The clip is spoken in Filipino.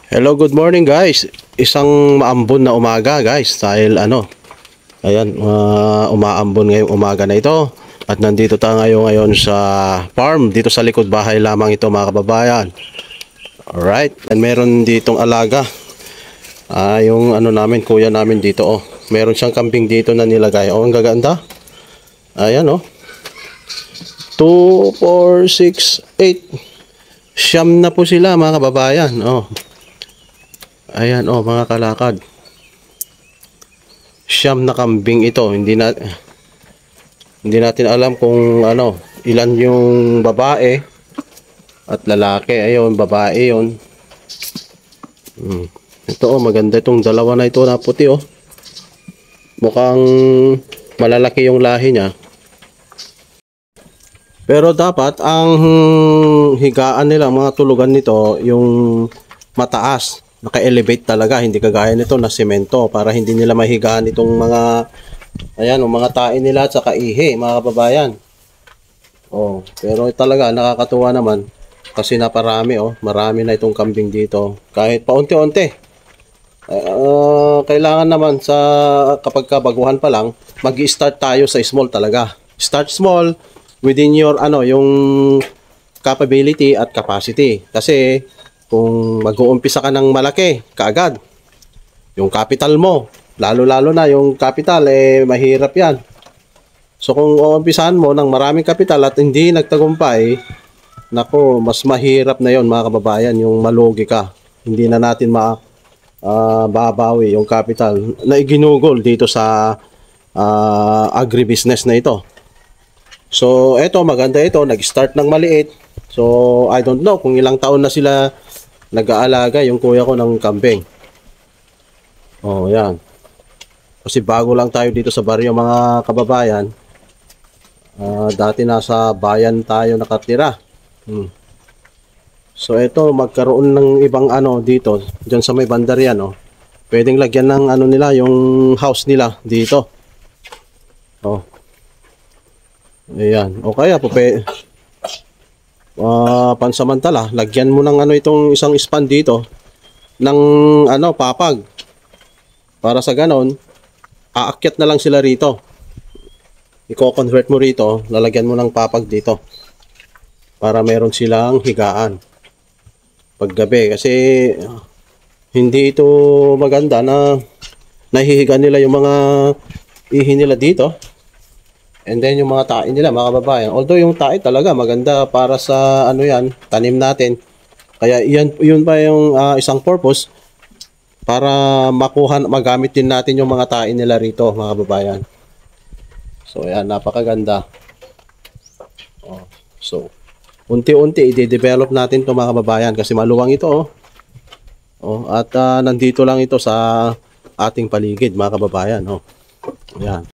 Hello, good morning guys. Isang maambon na umaga guys dahil ayan, umaambon ngayong umaga na ito. At nandito tayo ngayon sa farm, dito sa likod bahay lamang ito mga kababayan. Alright, and meron ditong alaga. Yung namin, kuya namin dito Meron siyang kambing dito na nilagay. Ang gaganda. Ayan 2, 4, 6, 8. Siyam na po sila mga kababayan. Ayan mga kalakad. Siyam na kambing ito. Hindi natin alam kung ilan yung babae at lalaki. Ayun, babae yun. Ito maganda itong dalawa na ito na puti Mukhang malalaki yung lahi niya. Pero dapat ang higaan nila, mga tulugan nito, yung mataas. Naka-elevate talaga, hindi kagaya nito na semento para hindi nila mahigaan itong mga mga tae nila at saka ihi, mga kababayan. Pero talaga nakakatuwa naman kasi naparami marami na itong kambing dito. Kahit paunti-unti. Kailangan naman kapag baguhan pa lang, mag-i-start tayo sa small talaga. Start small within your yung capability at capacity. Kasi kung mag-uumpisa ka ng malaki, kaagad, yung capital mo, lalo-lalo na yung capital, mahirap yan. So kung uumpisahan mo ng maraming capital at hindi nagtagumpay, nako, mas mahirap na yon mga kababayan, yung malugi ka. Hindi na natin babawi yung capital na iginugol dito sa agribusiness na ito. So eto, maganda ito, nag-start ng maliit. So I don't know kung ilang taon na sila nag-aalaga yung kuya ko ng kambing. Yan. Kasi bago lang tayo dito sa baryo mga kababayan. Dati nasa bayan tayo nakatira. So ito, magkaroon ng ibang dito, dyan sa may bandar yan Pwedeng lagyan ng nila, yung house nila dito. Ayan. O kaya pansamantala, lagyan mo ng itong isang span dito ng papag. Para sa ganon, aakyat na lang sila rito. Iko-convert mo rito, lalagyan mo ng papag dito. Para meron silang higaan paggabi kasi hindi ito maganda na nahihiga nila yung mga ihi nila dito. And then yung mga tae nila, mga kababayan. Although yung tae talaga maganda para sa tanim natin. Kaya yun pa yung isang purpose para magamit din natin yung mga tae nila rito, mga kababayan. So ayan, napakaganda. So unti-unti i-develop natin ito mga kababayan kasi maluwang ito at nandito lang ito sa ating paligid mga kababayan. Ayan.